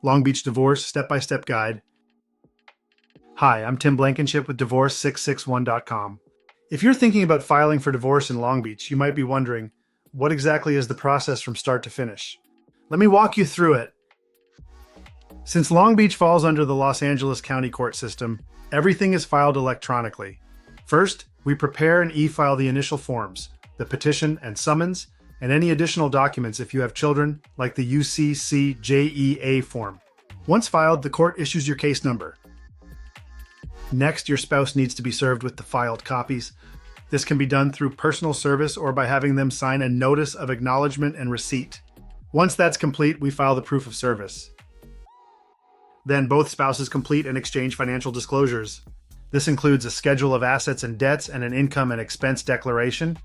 Long Beach Divorce Step-by-Step Guide. Hi, I'm Tim Blankenship with Divorce661.com. If you're thinking about filing for divorce in Long Beach, you might be wondering, what exactly is the process from start to finish? Let me walk you through it. Since Long Beach falls under the Los Angeles County Court system, everything is filed electronically. First, we prepare and e-file the initial forms, the petition and summons, and any additional documents if you have children, like the UCCJEA form. Once filed, the court issues your case number. Next, your spouse needs to be served with the filed copies. This can be done through personal service or by having them sign a notice of acknowledgement and receipt. Once that's complete, we file the proof of service. Then both spouses complete and exchange financial disclosures. This includes a schedule of assets and debts and an income and expense declaration.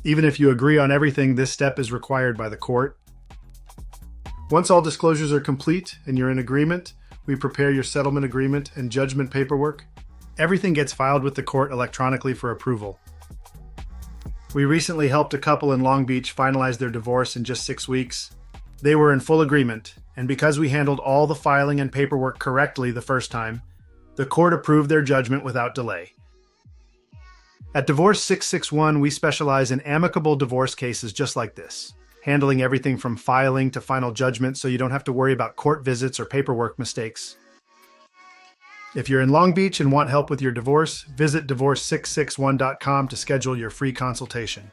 Even if you agree on everything, this step is required by the court. Once all disclosures are complete and you're in agreement, we prepare your settlement agreement and judgment paperwork. Everything gets filed with the court electronically for approval. We recently helped a couple in Long Beach finalize their divorce in just 6 weeks. They were in full agreement, and because we handled all the filing and paperwork correctly the first time, the court approved their judgment without delay. At Divorce 661, we specialize in amicable divorce cases just like this, handling everything from filing to final judgment so you don't have to worry about court visits or paperwork mistakes. If you're in Long Beach and want help with your divorce, visit divorce661.com to schedule your free consultation.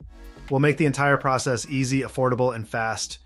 We'll make the entire process easy, affordable, and fast.